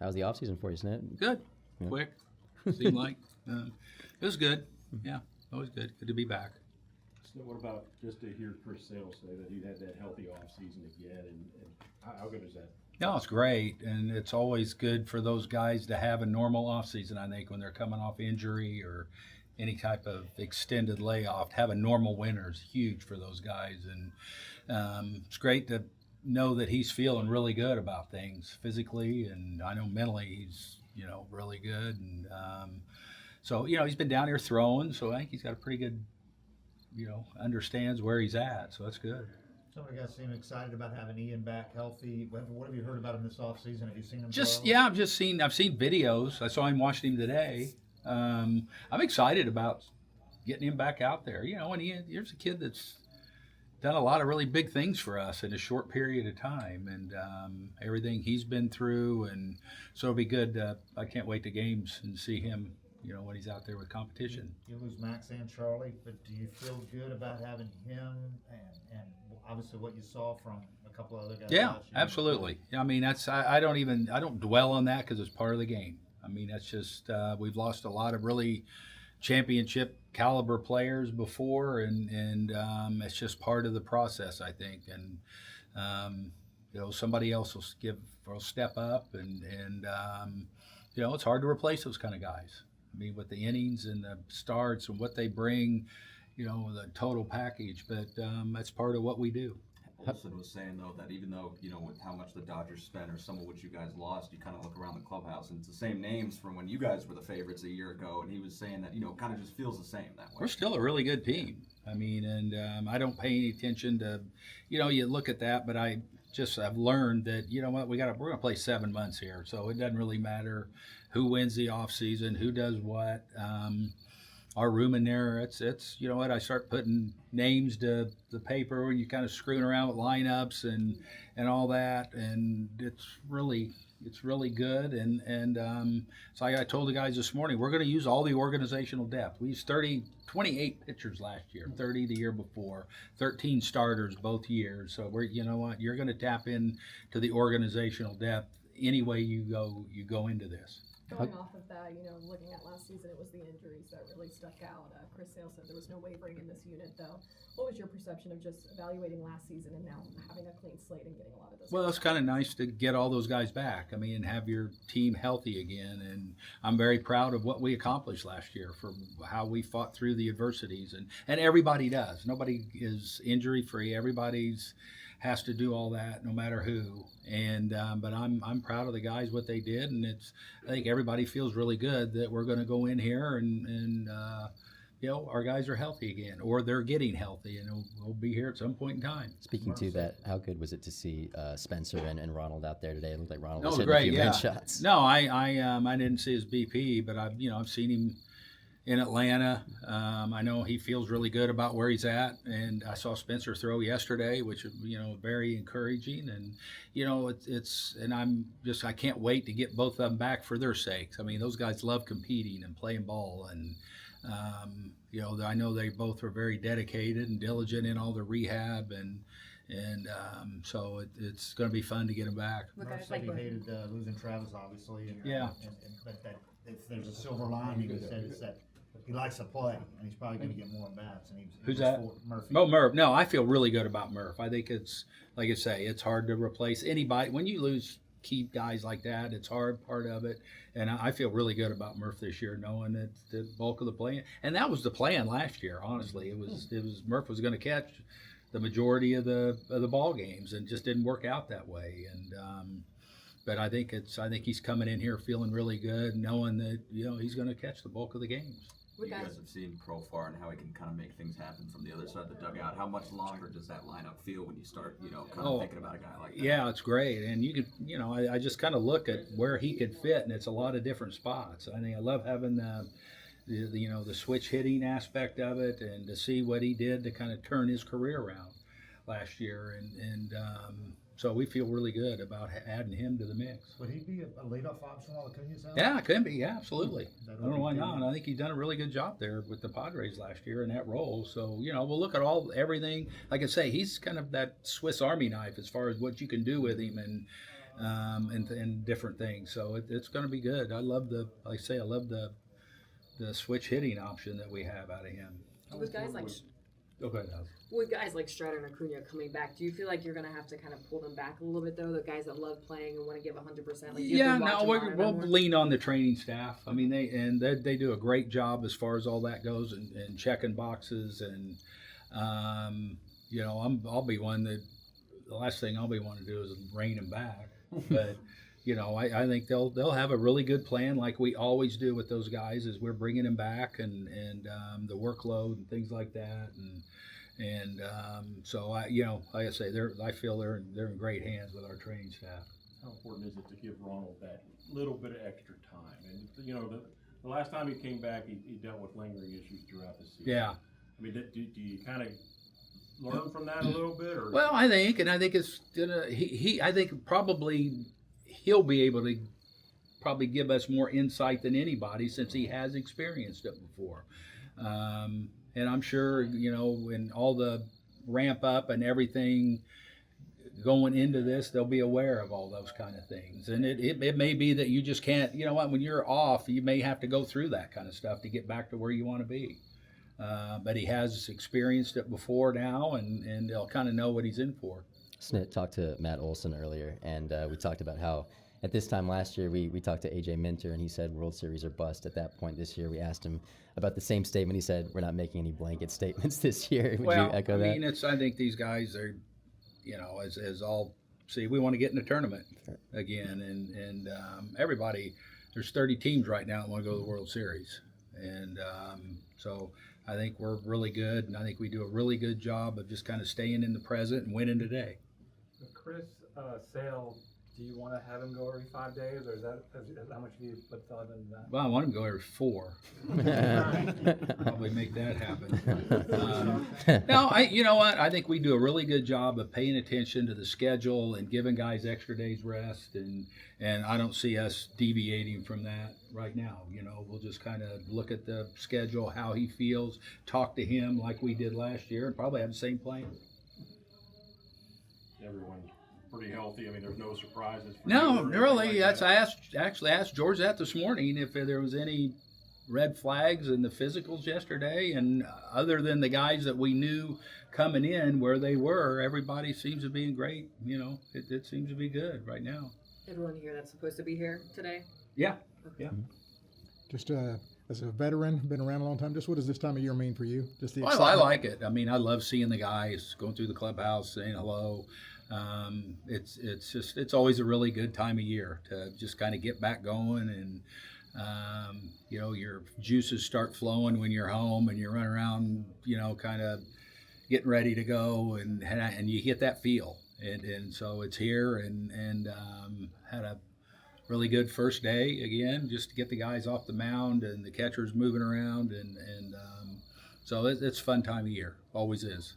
How's the off season for you, Snit? Good. Yeah. Quick. Seemed like. It was good. Yeah, always good. Good to be back. So what about just to hear Chris Sale say that he had that healthy off season again, and how good is that? No, it's great, and it's always good for those guys to have a normal off season. I think when they're coming off injury or any type of extended layoff, to have a normal winter is huge for those guys, and it's great to know that he's feeling really good about things physically, and I know mentally he's really good, and so he's been down here throwing, so I think he's got a pretty good understands where he's at, so that's good. Some of you guys seem excited about having Ian back healthy. What have you heard about him this offseason? Have you seen him throw? I've seen videos. I saw him watching him today. I'm excited about getting him back out there. And here's a kid that's done a lot of really big things for us in a short period of time, and everything he's been through, and so it'll be good. I can't wait to games and see him when he's out there with competition. You lose Max and Charlie, but do you feel good about having him and obviously what you saw from a couple of other guys? Yeah, absolutely. I mean, I don't dwell on that because it's part of the game. I mean, that's just we've lost a lot of really championship caliber players before, and it's just part of the process, I think. And somebody else will step up, and it's hard to replace those kind of guys. I mean, with the innings and the starts and what they bring, the total package. But that's part of what we do. Olson was saying, though, that even though, with how much the Dodgers spent or some of what you guys lost, you kind of look around the clubhouse and it's the same names from when you guys were the favorites a year ago. And he was saying that, kind of just feels the same that way. We're still a really good team. I mean, and I don't pay any attention to, you look at that, but I've learned that, we're going to play 7 months here. So it doesn't really matter who wins the off season, who does what. Our room in there, it's I start putting names to the paper when you're kind of screwing around with lineups and all that, and it's really good. And so I told the guys this morning, we're going to use all the organizational depth. We used 28 pitchers last year, 30 the year before, 13 starters both years. So you're going to tap in to the organizational depth any way you go into this. Going off of that, looking at last season, it was the injuries that really stuck out. Chris Sale said there was no wavering in this unit, though. What was your perception of just evaluating last season and now having a clean slate and getting a lot of those? Well, it's kind of nice to get all those guys back. I mean, and have your team healthy again. And I'm very proud of what we accomplished last year for how we fought through the adversities. And everybody does. Nobody is injury-free. Everybody's has to do all that, no matter who. And but I'm proud of the guys, what they did, and I think everybody feels really good that we're going to go in here and our guys are healthy again, or they're getting healthy, and we'll be here at some point in time. Speaking to that, how good was it to see Spencer and Ronald out there today? It looked like Ronald was hitting great, a few bench shots. No, I didn't see his BP, but I've seen him in Atlanta. I know he feels really good about where he's at, and I saw Spencer throw yesterday, which is very encouraging. And I can't wait to get both of them back for their sakes. I mean, those guys love competing and playing ball, and I know they both were very dedicated and diligent in all the rehab, and so it's going to be fun to get them back. Murph said he hated losing Travis, obviously. Yeah. But that if there's a silver lining, he said it's that he likes to play, and he's probably going to get more at-bats. Who's that? Murphy. Oh, Murph. No, I feel really good about Murph. I think it's, like I say, it's hard to replace anybody. When you lose key guys like that, it's hard, part of it. And I feel really good about Murph this year, knowing that the bulk of the plan, and that was the plan last year, honestly. It was Murph was going to catch the majority of the ball games, and just didn't work out that way. And but I think he's coming in here feeling really good, knowing that he's going to catch the bulk of the games. You guys have seen Profar and how he can kind of make things happen from the other side of the dugout. How much longer does that lineup feel when you start, kind of thinking about a guy like that? Yeah, it's great. And you can, I just kind of look at where he could fit, and it's a lot of different spots. I think I love having the switch hitting aspect of it, and to see what he did to kind of turn his career around last year. And so we feel really good about adding him to the mix. Would he be a leadoff option while Acuna's out? Yeah, it could be. Yeah, absolutely. I don't know why not. I think he's done a really good job there with the Padres last year in that role. So, we'll look at everything. Like I say, he's kind of that Swiss Army knife as far as what you can do with him. And and different things. So it's going to be good. I love the switch hitting option that we have out of him. With guys like Okay, with guys like Strider and Acuna coming back, do you feel like you're gonna have to kind of pull them back a little bit though? The guys that love playing and want to give 100%. Like, yeah, no, we'll lean on the training staff. I mean, they do a great job as far as all that goes, and checking boxes, and you know, I'll be one that the last thing I'll be wanting to do is rein them back, but. You know, I think they'll have a really good plan, like we always do with those guys, is we're bringing them back, and the workload and things like that, and so you know, like I say, I feel they're in great hands with our training staff. How important is it to give Ronald that little bit of extra time? And you know, the last time he came back, he dealt with lingering issues throughout the season. Yeah. I mean, do you kind of learn from that a little bit, or? Well, I think it's gonna. I think probably. He'll be able to probably give us more insight than anybody, since he has experienced it before. And I'm sure, you know, when all the ramp up and everything going into this, they'll be aware of all those kind of things. And it may be that you just can't, you know what, when you're off, you may have to go through that kind of stuff to get back to where you want to be. But he has experienced it before now, and they'll kind of know what he's in for. Snit talked to Matt Olson earlier, and we talked about how at this time last year we talked to AJ Minter, and he said World Series are bust. At that point this year, we asked him about the same statement. He said we're not making any blanket statements this year. Would you echo that? I mean, I think these guys are, you know, as all see, we want to get in the tournament again, and everybody. There's 30 teams right now that want to go to the World Series, and so I think we're really good, and I think we do a really good job of just kind of staying in the present and winning today. Chris Sale, do you want to have him go every 5 days, or is that how much have you put thought into that? Well, I want him to go every 4. Probably make that happen. No, you know what? I think we do a really good job of paying attention to the schedule and giving guys extra days rest, and I don't see us deviating from that right now. You know, we'll just kind of look at the schedule, how he feels, talk to him like we did last year, and probably have the same plan. Everyone pretty healthy. I mean, there's no surprises. No, really. I actually asked George that this morning, if there was any red flags in the physicals yesterday, and other than the guys that we knew coming in where they were, everybody seems to be in great. You know, it seems to be good right now. Everyone here that's supposed to be here today? Yeah, yeah. Just as a veteran, been around a long time, just what does this time of year mean for you? Just the Well, I excitement? like it. I mean, I love seeing the guys going through the clubhouse, saying hello. It's always a really good time of year to just kind of get back going, and you know, your juices start flowing when you're home and you run around, you know, kind of getting ready to go, and you get that feel, and so it's here, and had a really good first day again, just to get the guys off the mound and the catchers moving around, and so it's a fun time of year, always is.